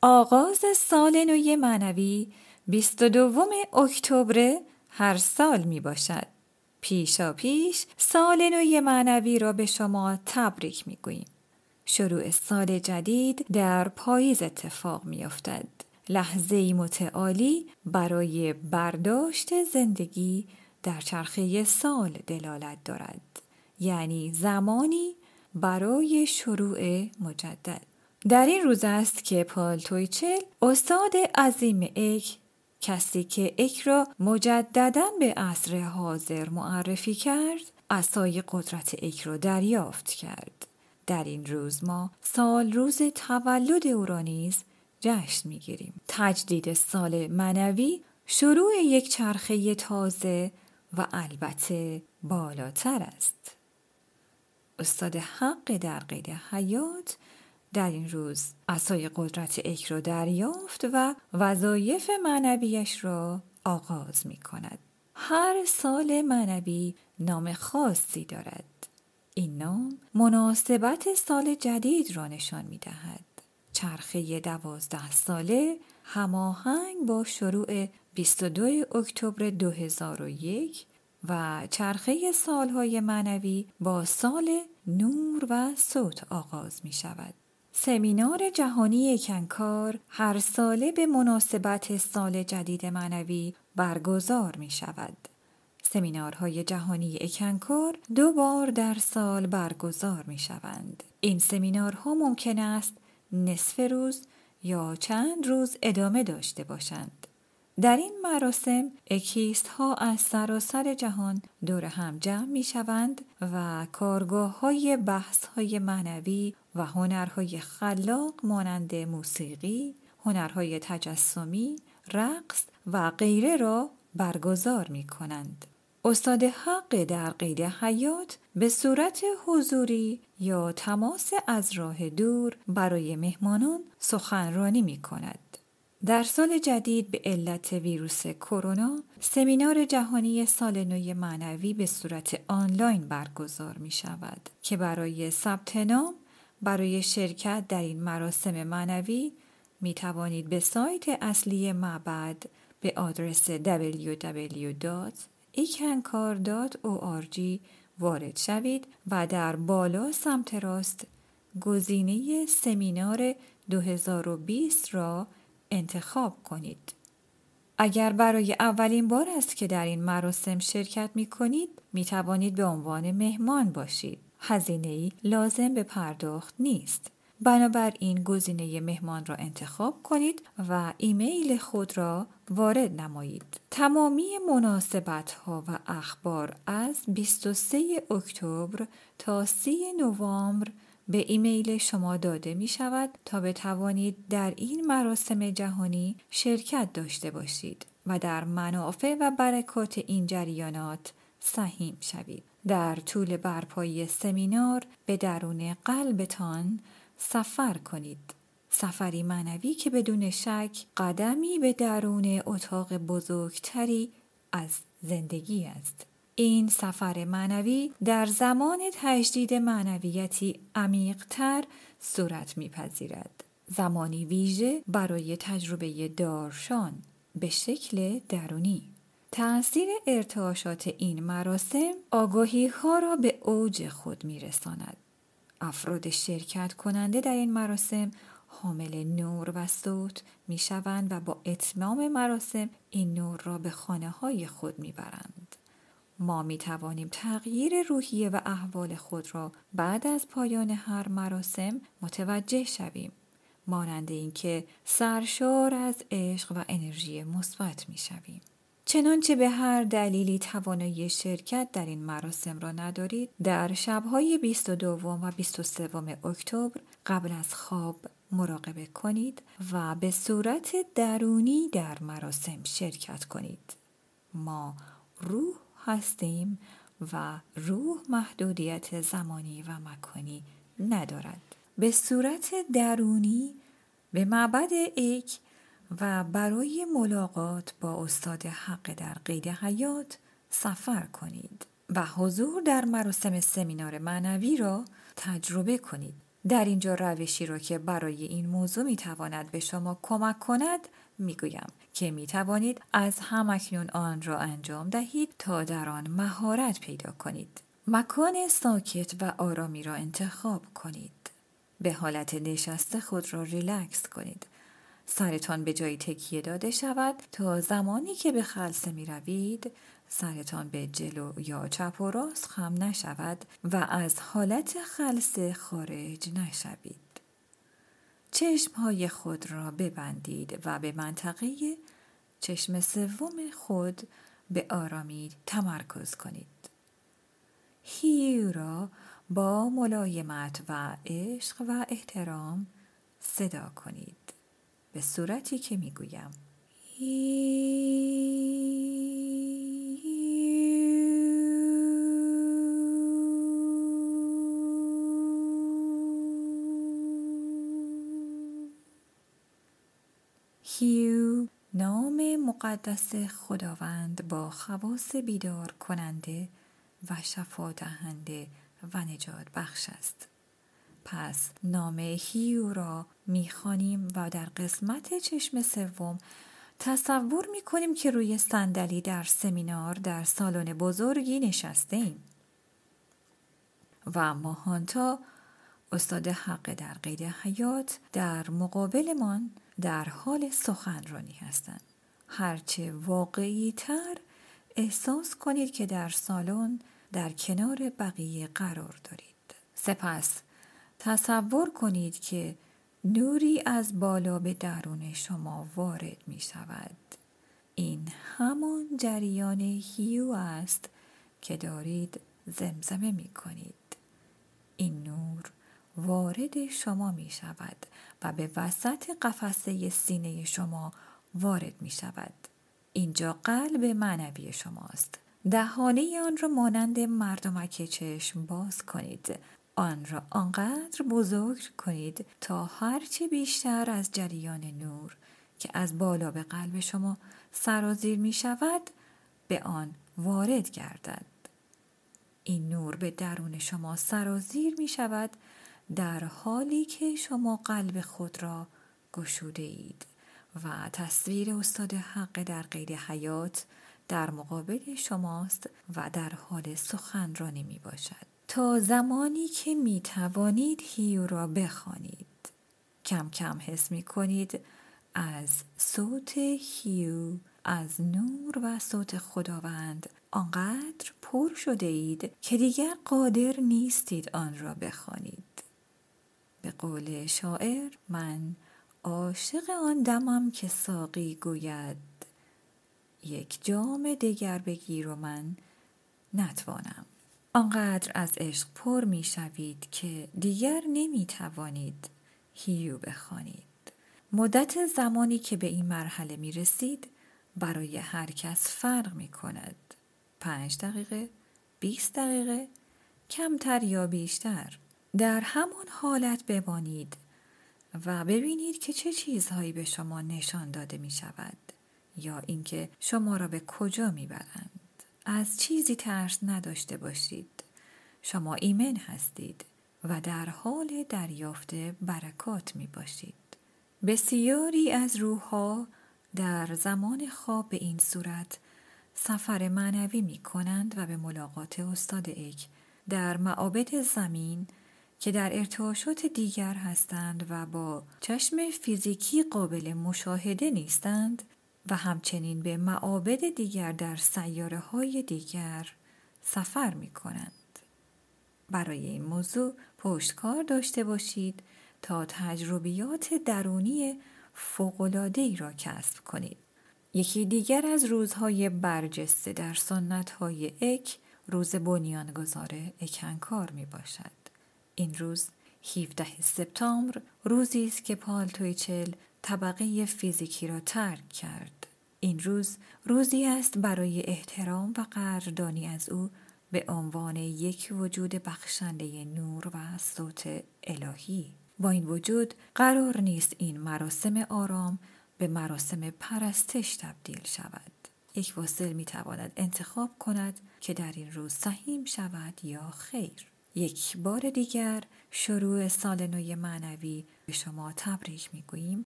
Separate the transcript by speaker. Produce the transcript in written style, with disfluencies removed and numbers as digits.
Speaker 1: آغاز سال نو معنوی 22 اکتبر هر سال می باشد. پیشا پیش سال نو معنوی را به شما تبریک می گوییم. شروع سال جدید در پاییز اتفاق می افتد. لحظه‌ای متعالی برای برداشت زندگی در چرخه سال دلالت دارد. یعنی زمانی برای شروع مجدد. در این روز است که پال تویچل، استاد عظیم اک، کسی که اک را مجدداً به عصر حاضر معرفی کرد، عصای قدرت اک را دریافت کرد. در این روز ما سال روز تولد او را نیز جشن می‌گیریم. تجدید سال معنوی شروع یک چرخه تازه و البته بالاتر است. استاد حق در قید حیات در این روز عصای قدرت اک را دریافت و وظایف معنویش را آغاز می کند. هر سال معنوی نام خاصی دارد. این نام مناسبت سال جدید را نشان می دهد. چرخه 12 ساله هماهنگ با شروع 22 اکتبر 2001 و چرخه سالهای معنوی با سال نور و صوت آغاز می شود. سمینار جهانی کنکار هر ساله به مناسبت سال جدید معنوی برگزار می شود. سمینارهای جهانی کنکار 2 بار در سال برگزار می شوند. این سمینارها ممکن است نصف روز یا چند روز ادامه داشته باشند. در این مراسم اکیست ها از سراسر جهان دور هم جمع می شوند و کارگاه های بحث های معنوی و هنرهای خلاق مانند موسیقی، هنرهای تجسمی، رقص و غیره را برگزار می کنند. استاد حق در قید حیات به صورت حضوری یا تماس از راه دور برای مهمانان سخنرانی می کند. در سال جدید به علت ویروس کرونا سمینار جهانی سال نو معنوی به صورت آنلاین برگزار می شود که برای ثبت نام برای شرکت در این مراسم معنوی می توانید به سایت اصلی معبد به آدرس www.ikankar.org وارد شوید و در بالا سمت راست گزینه سمینار 2020 را انتخاب کنید. اگر برای اولین بار است که در این مراسم شرکت می کنید، می توانید به عنوان مهمان باشید. هزینه‌ای لازم به پرداخت نیست. بنابراین گزینه مهمان را انتخاب کنید و ایمیل خود را وارد نمایید. تمامی مناسبت‌ها و اخبار از 23 اکتبر تا 30 نوامبر به ایمیل شما داده می شود تا بتوانید در این مراسم جهانی شرکت داشته باشید و در منافع و برکات این جریانات سهیم شوید. در طول برپایی سمینار به درون قلبتان سفر کنید. سفری معنوی که بدون شک قدمی به درون اتاق بزرگتری از زندگی است. این سفر معنوی در زمان تجدید معنویتی عمیق‌تر صورت می‌پذیرد. زمانی ویژه برای تجربه دارشان به شکل درونی. تأثیر ارتعاشات این مراسم آگاهی‌ها را به اوج خود می‌رساند. افراد شرکت کننده در این مراسم حامل نور و صوت می شوند و با اتمام مراسم این نور را به خانه های خود می برند. ما می توانیم تغییر روحیه و احوال خود را بعد از پایان هر مراسم متوجه شویم. مانند اینکه سرشار از عشق و انرژی مثبت می شویم. چنانچه به هر دلیلی توانایی شرکت در این مراسم را ندارید، در شب‌های 22 و 23 اکتبر قبل از خواب مراقبه کنید و به صورت درونی در مراسم شرکت کنید. ما روح هستیم و روح محدودیت زمانی و مکانی ندارد. به صورت درونی به معبد اک و برای ملاقات با استاد حق در قید حیات سفر کنید و حضور در مراسم سمینار معنوی را تجربه کنید. در اینجا روشی را که برای این موضوع میتواند به شما کمک کند میگویم که میتوانید از همکنون آن را انجام دهید تا در آن مهارت پیدا کنید. مکان ساکت و آرامی را انتخاب کنید. به حالت نشسته خود را ریلکس کنید. سرتان به جایی تکیه داده شود تا زمانی که به خلسه می روید سرتان به جلو یا چپ و راست خم نشود و از حالت خلسه خارج نشوید. چشمهای خود را ببندید و به منطقه چشم سوم خود به آرامی تمرکز کنید. هیو را با ملایمت و عشق و احترام صدا کنید به صورتی که میگویم هیو نام مقدس خداوند با خواص بیدار کننده و شفا دهنده و نجات بخش است. پس نام هیو را میخوانیم و در قسمت چشم سوم تصور میکنیم که روی صندلی در سمینار در سالن بزرگی نشسته ایم و ماهانتا استاد حق در قید حیات در مقابلمان در حال سخنرانی هستند. هرچه واقعی تر احساس کنید که در سالن در کنار بقیه قرار دارید. سپس تصور کنید که نوری از بالا به درون شما وارد می شود. این همان جریان هیو است که دارید زمزمه می کنید. این نور وارد شما می شود و به وسط قفسه سینه شما وارد می شود. اینجا قلب معنوی شماست. دهانه آن را مانند مردمک چشم باز کنید. آن را آنقدر بزرگ کنید تا هرچی بیشتر از جریان نور که از بالا به قلب شما سرازیر می شود به آن وارد گردد. این نور به درون شما سرازیر می شود در حالی که شما قلب خود را گشوده اید و تصویر استاد حق در قید حیات در مقابل شماست و در حال سخنرانی می باشد. تا زمانی که می توانید هیو را بخوانید. کم کم حس می کنید از صوت هیو، از نور و صوت خداوند آنقدر پر شده اید که دیگر قادر نیستید آن را بخوانید. به قول شاعر من عاشق آن دمم که ساقی گوید یک جام دگر بگیر و من نتوانم. آنقدر از عشق پر می شوید که دیگر نمی توانید هیو بخوانید. مدت زمانی که به این مرحله می رسید برای هر کس فرق می کند. 5 دقیقه، 20 دقیقه، کمتر یا بیشتر. در همان حالت بمانید و ببینید که چه چیزهایی به شما نشان داده می شود یا اینکه شما را به کجا می برند. از چیزی ترس نداشته باشید. شما ایمن هستید و در حال دریافت برکات می باشید. بسیاری از روح‌ها در زمان خواب به این صورت سفر معنوی می کنند و به ملاقات استاد اک در معابد زمین که در ارتعاشات دیگر هستند و با چشم فیزیکی قابل مشاهده نیستند و همچنین به معابد دیگر در سیاره‌های دیگر سفر می کنند. برای این موضوع پشتکار داشته باشید تا تجربیات درونی فوق‌العاده‌ای را کسب کنید. یکی دیگر از روزهای برجسته در سنت‌های اک روز بنیانگذار اکنکار می باشد. این روز 17 سپتامبر روزی است که پال تویچل طبقه فیزیکی را ترک کرد. این روز روزی است برای احترام و قدردانی از او به عنوان یک وجود بخشنده نور و صوت الهی. با این وجود قرار نیست این مراسم آرام به مراسم پرستش تبدیل شود. یک واصل می تواند انتخاب کند که در این روز سهیم شود یا خیر. یک بار دیگر شروع سال نو معنوی به شما تبریک میگوییم.